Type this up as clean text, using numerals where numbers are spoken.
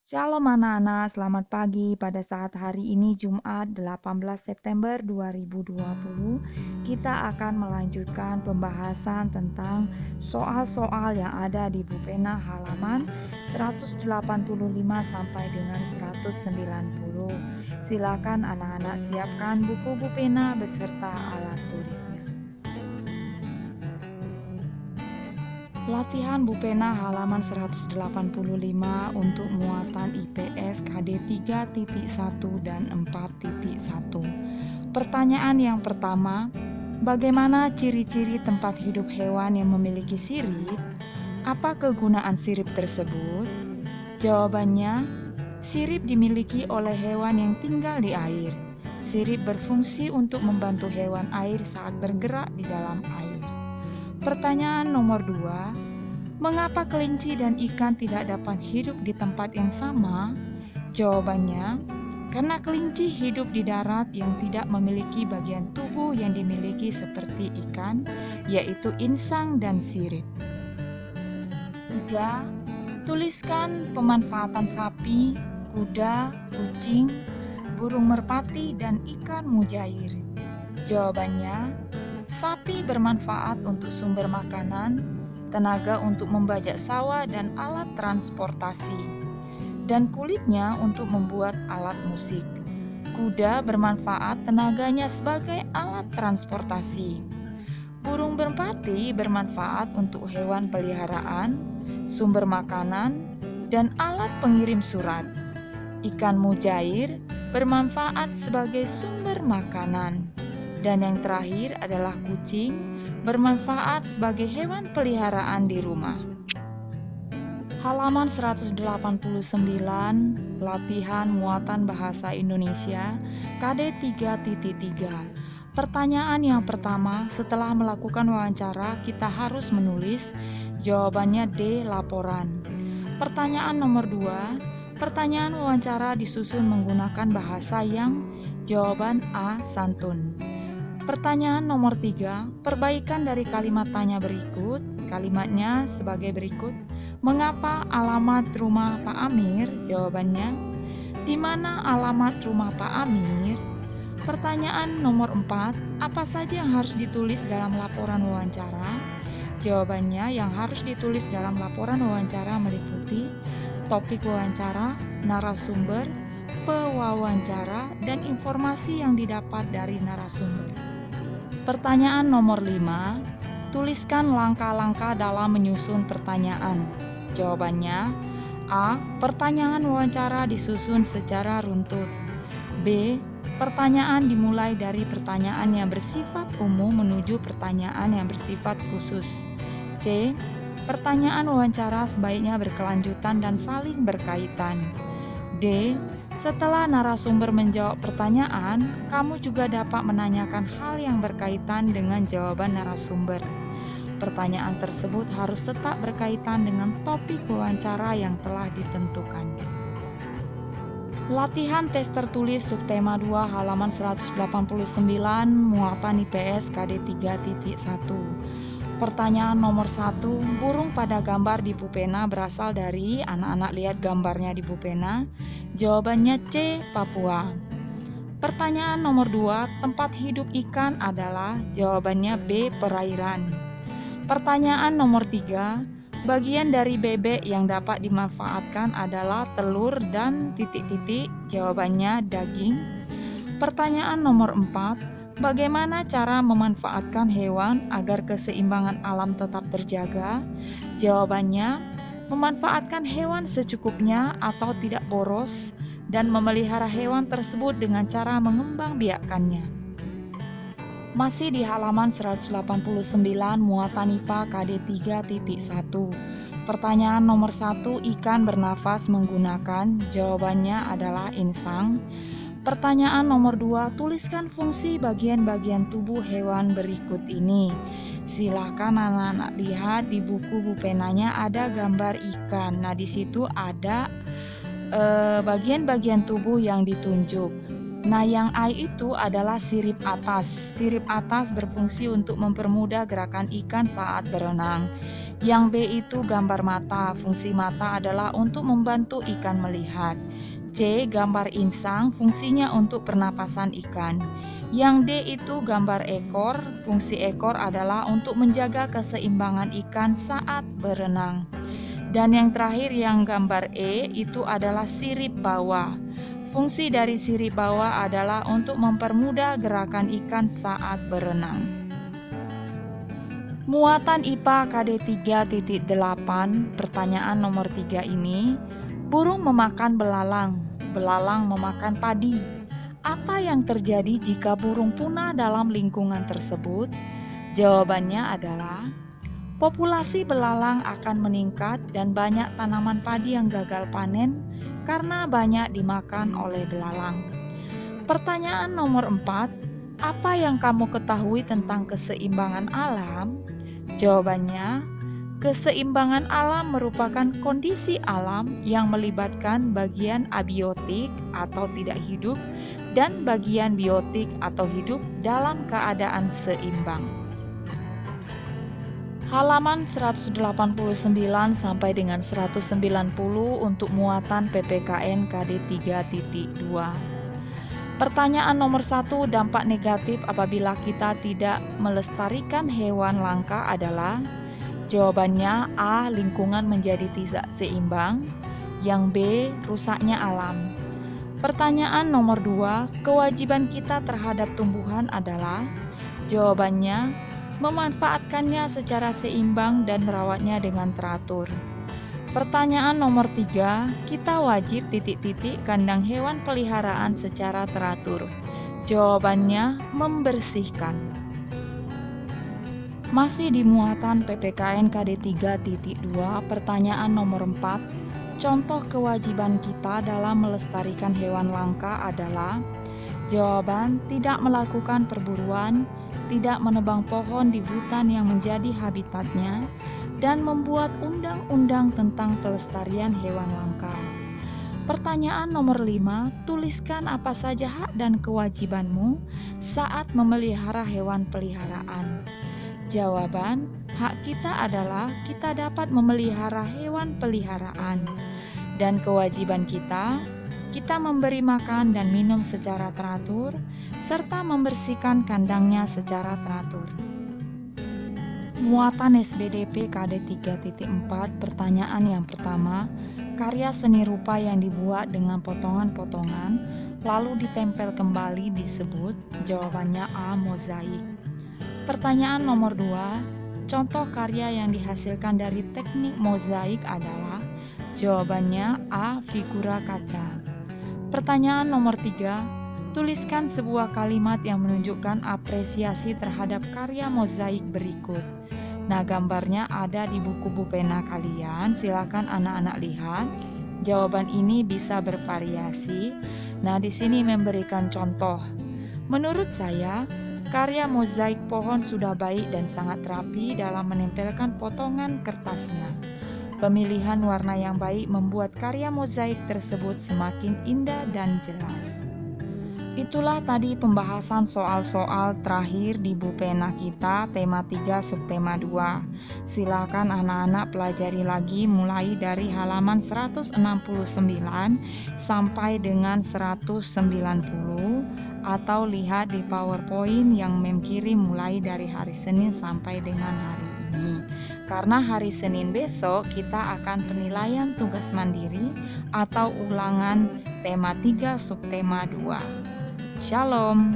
Shalom anak-anak, selamat pagi. Pada saat hari ini Jumat 18 September 2020, kita akan melanjutkan pembahasan tentang soal-soal yang ada di buku pena halaman 185 sampai dengan 190. Silakan anak-anak siapkan buku pena beserta alat tulisnya. Latihan Bupena halaman 185 untuk muatan IPS KD 3.1 dan 4.1. Pertanyaan yang pertama, bagaimana ciri-ciri tempat hidup hewan yang memiliki sirip? Apa kegunaan sirip tersebut? Jawabannya, sirip dimiliki oleh hewan yang tinggal di air. Sirip berfungsi untuk membantu hewan air saat bergerak di dalam air. Pertanyaan nomor 2, mengapa kelinci dan ikan tidak dapat hidup di tempat yang sama? Jawabannya, karena kelinci hidup di darat yang tidak memiliki bagian tubuh yang dimiliki seperti ikan, yaitu insang dan sirip. 3. Tuliskan pemanfaatan sapi, kuda, kucing, burung merpati, dan ikan mujair. Jawabannya, sapi bermanfaat untuk sumber makanan, tenaga untuk membajak sawah dan alat transportasi, dan kulitnya untuk membuat alat musik. Kuda bermanfaat tenaganya sebagai alat transportasi. Burung merpati bermanfaat untuk hewan peliharaan, sumber makanan, dan alat pengirim surat. Ikan mujair bermanfaat sebagai sumber makanan. Dan yang terakhir adalah kucing, bermanfaat sebagai hewan peliharaan di rumah. Halaman 189, latihan muatan bahasa Indonesia, KD 3.3. Pertanyaan yang pertama, setelah melakukan wawancara, kita harus menulis. Jawabannya D, laporan. Pertanyaan nomor 2, pertanyaan wawancara disusun menggunakan bahasa yang jawaban A, santun. Pertanyaan nomor 3, perbaikan dari kalimat tanya berikut. Kalimatnya sebagai berikut. Mengapa alamat rumah Pak Amir? Jawabannya, di mana alamat rumah Pak Amir? Pertanyaan nomor 4, apa saja yang harus ditulis dalam laporan wawancara? Jawabannya, yang harus ditulis dalam laporan wawancara meliputi topik wawancara, narasumber, pewawancara, dan informasi yang didapat dari narasumber. Pertanyaan nomor 5, tuliskan langkah-langkah dalam menyusun pertanyaan. Jawabannya, A. Pertanyaan wawancara disusun secara runtut. B. Pertanyaan dimulai dari pertanyaan yang bersifat umum menuju pertanyaan yang bersifat khusus. C. Pertanyaan wawancara sebaiknya berkelanjutan dan saling berkaitan. D. Setelah narasumber menjawab pertanyaan, kamu juga dapat menanyakan hal yang berkaitan dengan jawaban narasumber. Pertanyaan tersebut harus tetap berkaitan dengan topik wawancara yang telah ditentukan. Latihan tes tertulis subtema 2 halaman 189 muatan IPS KD 3.1. Pertanyaan nomor 1, burung pada gambar di pupena berasal dari, anak-anak lihat gambarnya di pupena. Jawabannya C, Papua. Pertanyaan nomor 2, tempat hidup ikan adalah, jawabannya B, perairan. Pertanyaan nomor 3, bagian dari bebek yang dapat dimanfaatkan adalah telur dan titik-titik, jawabannya daging. Pertanyaan nomor 4, bagaimana cara memanfaatkan hewan agar keseimbangan alam tetap terjaga? Jawabannya, memanfaatkan hewan secukupnya atau tidak boros dan memelihara hewan tersebut dengan cara mengembangbiakannya. Masih di halaman 189 muatan IPA KD 3.1. Pertanyaan nomor 1, ikan bernafas menggunakan, jawabannya adalah insang. Pertanyaan nomor 2, tuliskan fungsi bagian-bagian tubuh hewan berikut ini. Silahkan anak-anak lihat di buku bupenanya ada gambar ikan. Nah, di situ ada bagian-bagian tubuh yang ditunjuk. Nah, yang A itu adalah sirip atas. Sirip atas berfungsi untuk mempermudah gerakan ikan saat berenang. Yang B itu gambar mata. Fungsi mata adalah untuk membantu ikan melihat. C. Gambar insang, fungsinya untuk pernapasan ikan. Yang D itu gambar ekor. Fungsi ekor adalah untuk menjaga keseimbangan ikan saat berenang. Dan yang terakhir yang gambar E itu adalah sirip bawah. Fungsi dari sirip bawah adalah untuk mempermudah gerakan ikan saat berenang. Muatan IPA KD 3.8, pertanyaan nomor 3 ini, burung memakan belalang, belalang memakan padi. Apa yang terjadi jika burung punah dalam lingkungan tersebut? Jawabannya adalah populasi belalang akan meningkat dan banyak tanaman padi yang gagal panen karena banyak dimakan oleh belalang. Pertanyaan nomor 4, apa yang kamu ketahui tentang keseimbangan alam? Jawabannya, keseimbangan alam merupakan kondisi alam yang melibatkan bagian abiotik atau tidak hidup dan bagian biotik atau hidup dalam keadaan seimbang. Halaman 189 sampai dengan 190 untuk muatan PPKN KD 3.2. Pertanyaan nomor 1, dampak negatif apabila kita tidak melestarikan hewan langka adalah? Jawabannya A. Lingkungan menjadi tidak seimbang. Yang B. Rusaknya alam. Pertanyaan nomor 2, kewajiban kita terhadap tumbuhan adalah? Jawabannya, memanfaatkannya secara seimbang dan merawatnya dengan teratur. Pertanyaan nomor 3, kita wajib kandang hewan peliharaan secara teratur. Jawabannya, membersihkan. Masih di muatan PPKN KD 3.2, pertanyaan nomor 4, contoh kewajiban kita dalam melestarikan hewan langka adalah? Jawaban, tidak melakukan perburuan, tidak menebang pohon di hutan yang menjadi habitatnya, dan membuat undang-undang tentang pelestarian hewan langka. Pertanyaan nomor 5, tuliskan apa saja hak dan kewajibanmu saat memelihara hewan peliharaan. Jawaban, hak kita adalah kita dapat memelihara hewan peliharaan. Dan kewajiban kita memberi makan dan minum secara teratur, serta membersihkan kandangnya secara teratur. Muatan SBDP KD 3.4, pertanyaan yang pertama, karya seni rupa yang dibuat dengan potongan-potongan lalu ditempel kembali disebut? Jawabannya A. Mozaik. Pertanyaan nomor 2, contoh karya yang dihasilkan dari teknik mozaik adalah? Jawabannya A. Figura kaca. Pertanyaan nomor 3, tuliskan sebuah kalimat yang menunjukkan apresiasi terhadap karya mozaik berikut. Nah, gambarnya ada di buku pena kalian, silakan anak-anak lihat. Jawaban ini bisa bervariasi. Nah, di sini memberikan contoh. Menurut saya, karya mozaik pohon sudah baik dan sangat rapi dalam menempelkan potongan kertasnya. Pemilihan warna yang baik membuat karya mozaik tersebut semakin indah dan jelas. Itulah tadi pembahasan soal-soal terakhir di pena kita, tema 3 subtema 2. Silakan anak-anak pelajari lagi mulai dari halaman 169 sampai dengan 190, atau lihat di PowerPoint yang Mem kirim mulai dari hari Senin sampai dengan hari ini. Karena hari Senin besok kita akan penilaian tugas mandiri atau ulangan tema 3 subtema 2. Shalom.